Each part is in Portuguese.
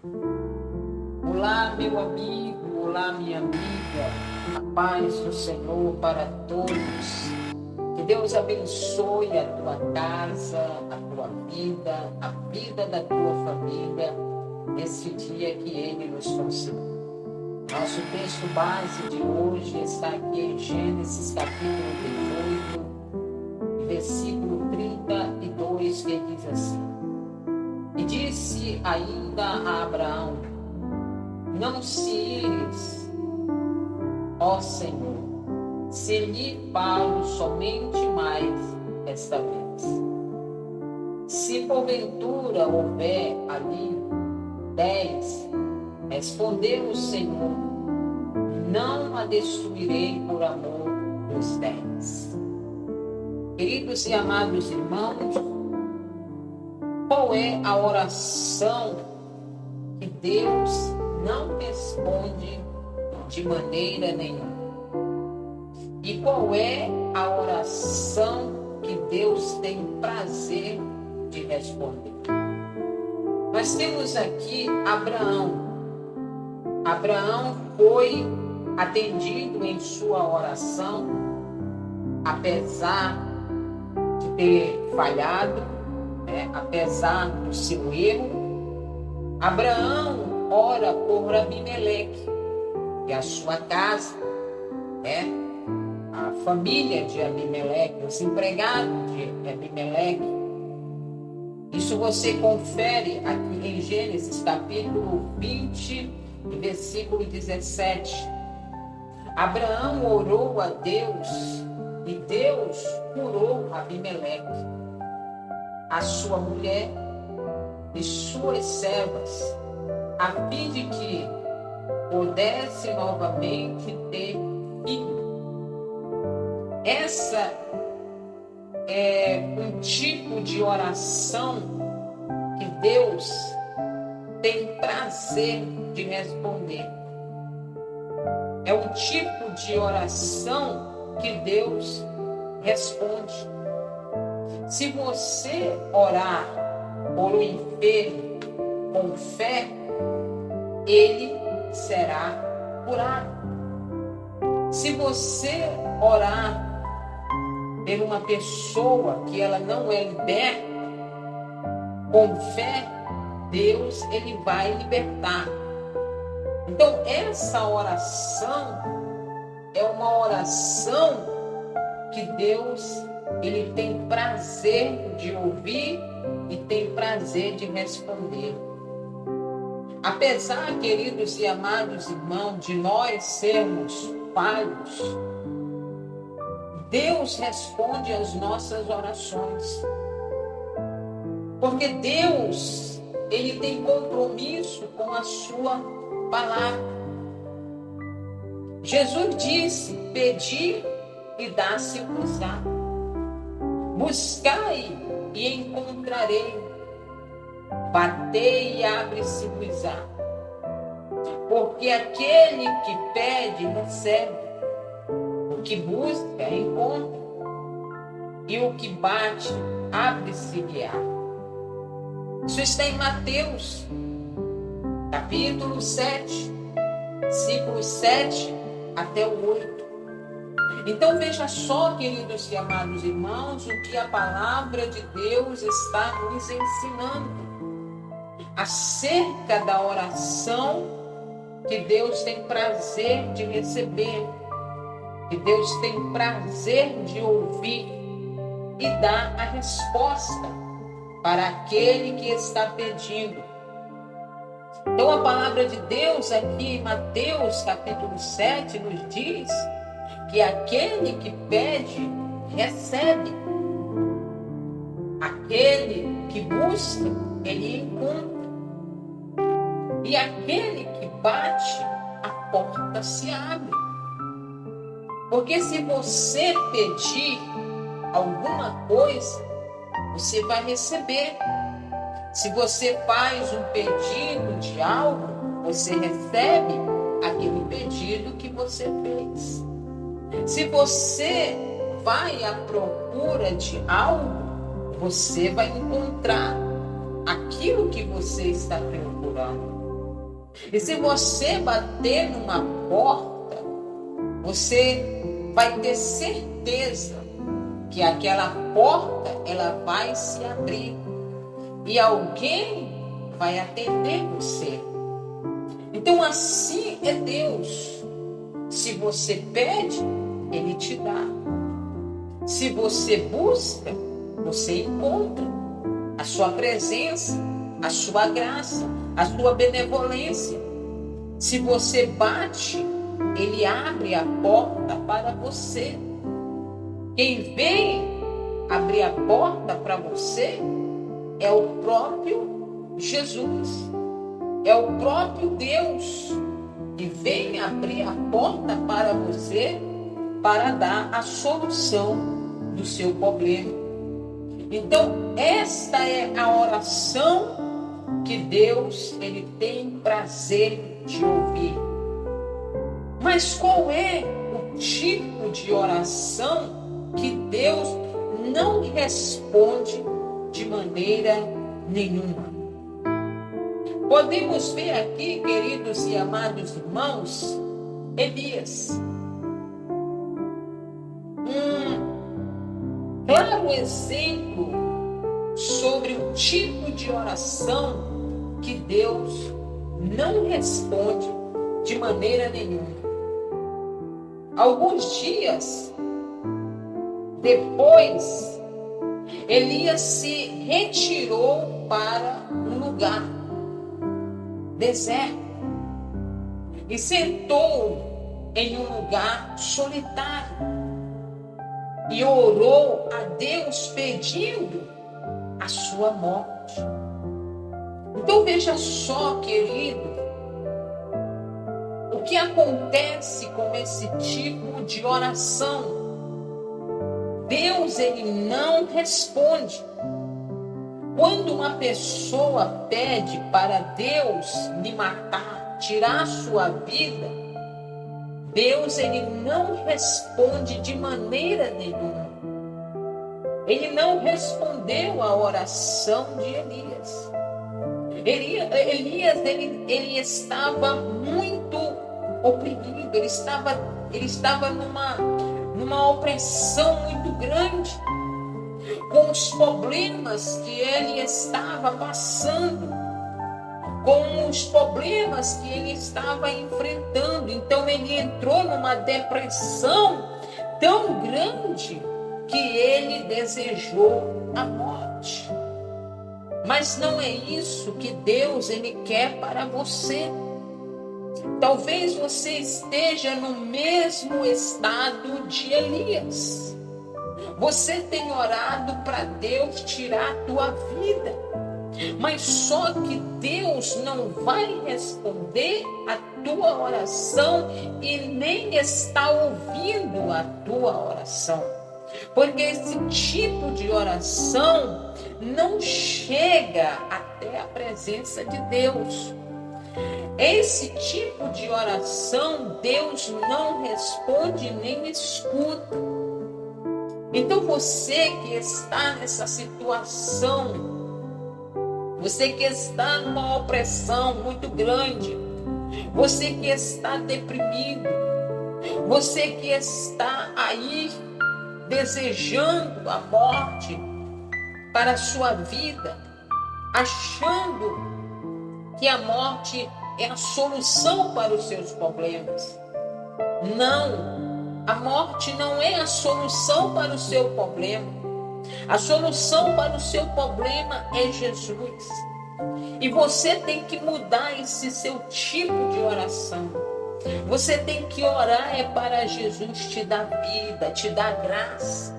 Olá, meu amigo, olá, minha amiga, a paz do Senhor para todos. Que Deus abençoe a tua casa, a tua vida, a vida da tua família, nesse dia que Ele nos concedeu. Nosso texto base de hoje está aqui em Gênesis capítulo 18, versículo 32, que diz assim: E disse ainda a Abraão: Não se ires, ó Senhor, se lhe falo somente mais esta vez. Se porventura houver ali 10, respondeu o Senhor, não a destruirei por amor dos 10. Queridos e amados irmãos, qual é a oração que Deus não responde de maneira nenhuma? E qual é a oração que Deus tem prazer de responder? Nós temos aqui Abraão. Abraão foi atendido em sua oração, apesar de ter falhado, apesar do seu erro. Abraão ora por Abimeleque, e a sua casa, a família de Abimeleque, os empregados de Abimeleque. Isso você confere aqui em Gênesis capítulo 20, versículo 17. Abraão orou a Deus e Deus curou Abimeleque, a sua mulher e suas servas, a fim de que pudesse novamente ter filho. Essa é um tipo de oração que Deus tem prazer de responder. É um tipo de oração que Deus responde. Se você orar por um enfermo com fé, ele será curado. Se você orar por uma pessoa que ela não é liberta, com fé, Deus ele vai libertar. Então essa oração é uma oração que Deus ele tem prazer de ouvir e tem prazer de responder. Apesar, queridos e amados irmãos, de nós sermos falhos, Deus responde às nossas orações. Porque Deus, ele tem compromisso com a sua palavra. Jesus disse: pedi e dá-se-vos-á. Buscai e encontrarei. Batei e abre-se-vos-á. Porque aquele que pede, recebe. O que busca, encontra. E o que bate, abre-se-lhe-á. Isso está em Mateus, capítulo 7, versículos 7 até o 8. Então veja só, queridos e amados irmãos, o que a palavra de Deus está nos ensinando acerca da oração que Deus tem prazer de receber, que Deus tem prazer de ouvir e dar a resposta para aquele que está pedindo. Então a palavra de Deus aqui em Mateus capítulo 7 nos diz que aquele que pede, recebe. Aquele que busca, ele encontra. E aquele que bate, a porta se abre. Porque se você pedir alguma coisa, você vai receber. Se você faz um pedido de algo, você recebe aquele pedido que você fez. Se você vai à procura de algo, você vai encontrar aquilo que você está procurando. E se você bater numa porta, você vai ter certeza que aquela porta ela vai se abrir e alguém vai atender você. Então assim é Deus. Se você pede, Ele te dá. Se você busca, você encontra a sua presença, a sua graça, a sua benevolência. Se você bate, Ele abre a porta para você. Quem vem abrir a porta para você é o próprio Jesus. É o próprio Deus que vem abrir a porta para você para dar a solução do seu problema. Então, esta é a oração que Deus ele tem prazer de ouvir. Mas qual é o tipo de oração que Deus não responde de maneira nenhuma? Podemos ver aqui, queridos e amados irmãos, Elias. Um claro exemplo sobre o tipo de oração que Deus não responde de maneira nenhuma. Alguns dias depois, Elias se retirou para um lugar deserto e sentou em um lugar solitário e orou a Deus pedindo a sua morte. Então veja só, querido, o que acontece com esse tipo de oração. Deus ele não responde. Quando uma pessoa pede para Deus lhe matar, tirar a sua vida, Deus ele não responde de maneira nenhuma. Ele não respondeu à oração de Elias. Elias ele estava muito oprimido, ele estava numa opressão muito grande, com os problemas que ele estava passando, com os problemas que ele estava enfrentando. Então ele entrou numa depressão tão grande que ele desejou a morte. Mas não é isso que Deus ele quer para você. Talvez você esteja no mesmo estado de Elias. Você tem orado para Deus tirar a tua vida, mas só que Deus não vai responder a tua oração e nem está ouvindo a tua oração. Porque esse tipo de oração não chega até a presença de Deus. Esse tipo de oração Deus não responde nem escuta. Então você que está nessa situação, você que está numa opressão muito grande, você que está deprimido, você que está aí desejando a morte para a sua vida, achando que a morte é a solução para os seus problemas. Não, a morte não é a solução para o seu problema. A solução para o seu problema é Jesus. E você tem que mudar esse seu tipo de oração. Você tem que orar para Jesus te dar vida, te dar graça.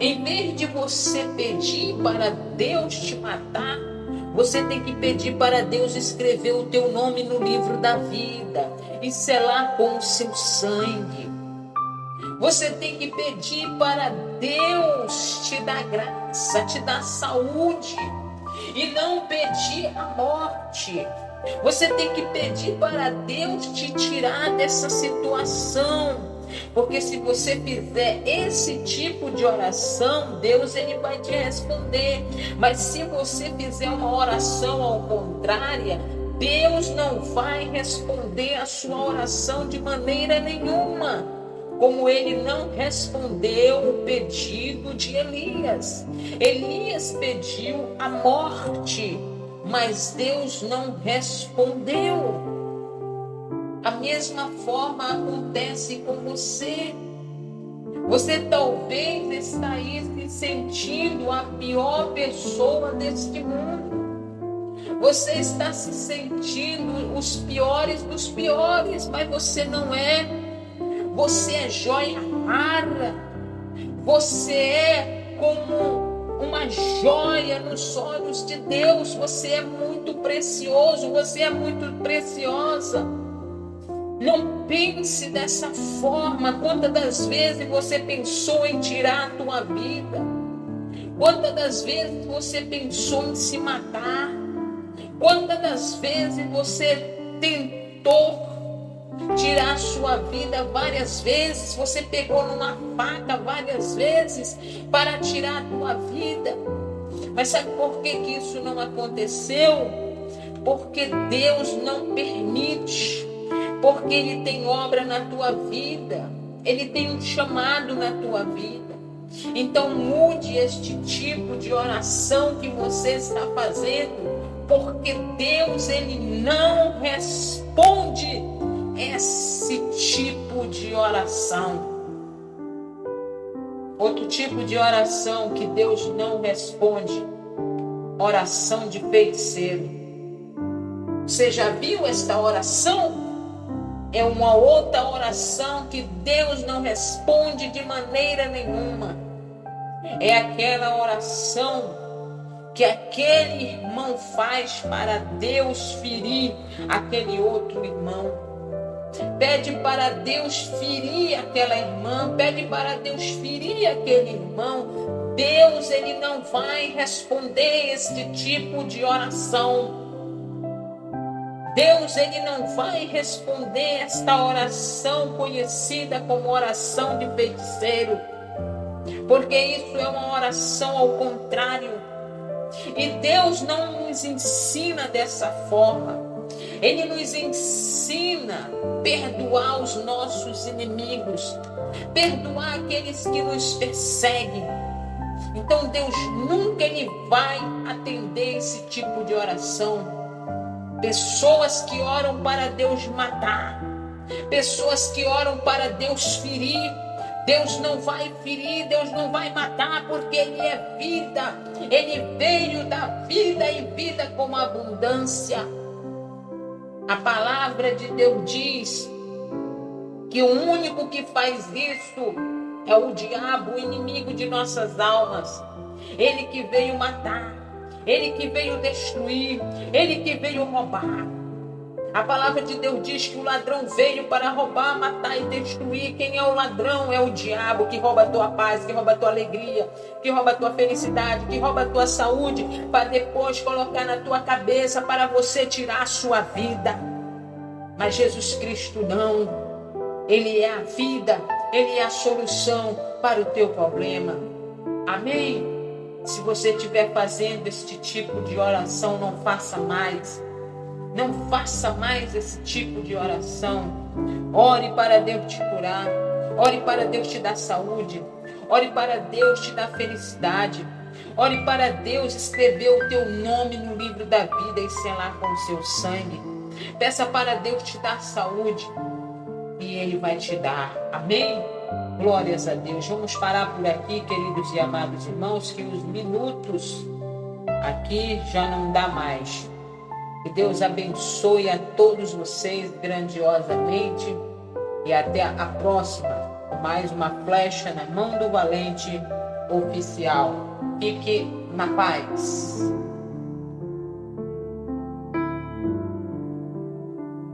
Em vez de você pedir para Deus te matar, você tem que pedir para Deus escrever o teu nome no livro da vida e selar com o seu sangue. Você tem que pedir para Deus te dar graça, te dar saúde e não pedir a morte. Você tem que pedir para Deus te tirar dessa situação. Porque se você fizer esse tipo de oração, Deus ele vai te responder. Mas se você fizer uma oração ao contrário, Deus não vai responder a sua oração de maneira nenhuma, como ele não respondeu o pedido de Elias. Elias pediu a morte, mas Deus não respondeu. A mesma forma acontece com você. Você talvez está aí se sentindo a pior pessoa deste mundo. Você está se sentindo os piores dos piores, mas você não é. Você é joia rara. Você é como uma joia nos olhos de Deus. Você é muito precioso, você é muito preciosa. Não pense dessa forma. Quantas das vezes você pensou em tirar a tua vida? Quantas das vezes você pensou em se matar? Quantas das vezes você tentou tirar a sua vida várias vezes? Você pegou numa faca várias vezes para tirar a tua vida. Mas sabe por que isso não aconteceu? Porque Deus não permite. Porque Ele tem obra na tua vida. Ele tem um chamado na tua vida. Então mude este tipo de oração que você está fazendo. Porque Deus, Ele não responde esse tipo de oração. Outro tipo de oração que Deus não responde, oração de feiticeiro. Você já viu esta oração? É uma outra oração que Deus não responde de maneira nenhuma. É aquela oração que aquele irmão faz para Deus ferir aquele outro irmão. Pede para Deus ferir aquela irmã, pede para Deus ferir aquele irmão. Deus, Ele não vai responder este tipo de oração. Deus, Ele não vai responder esta oração conhecida como oração de feiticeiro, porque isso é uma oração ao contrário. E Deus não nos ensina dessa forma. Ele nos ensina a perdoar os nossos inimigos, perdoar aqueles que nos perseguem. Então Deus nunca Ele vai atender esse tipo de oração. Pessoas que oram para Deus matar, pessoas que oram para Deus ferir. Deus não vai ferir, Deus não vai matar, porque Ele é vida. Ele veio da vida e vida com abundância. A palavra de Deus diz que o único que faz isso é o diabo, o inimigo de nossas almas. Ele que veio matar, Ele que veio destruir, Ele que veio roubar. A palavra de Deus diz que o ladrão veio para roubar, matar e destruir. Quem é o ladrão? É o diabo, que rouba a tua paz, que rouba a tua alegria, que rouba a tua felicidade, que rouba a tua saúde, para depois colocar na tua cabeça para você tirar a sua vida. Mas Jesus Cristo não. Ele é a vida, Ele é a solução para o teu problema. Amém? Se você estiver fazendo este tipo de oração, não faça mais. Não faça mais esse tipo de oração. Ore para Deus te curar. Ore para Deus te dar saúde. Ore para Deus te dar felicidade. Ore para Deus escrever o teu nome no livro da vida e selar com o seu sangue. Peça para Deus te dar saúde e Ele vai te dar. Amém? Glórias a Deus. Vamos parar por aqui, queridos e amados irmãos, que os minutos aqui já não dá mais. Que Deus abençoe a todos vocês grandiosamente e até a próxima, com mais uma flecha na mão do valente oficial. Fique na paz.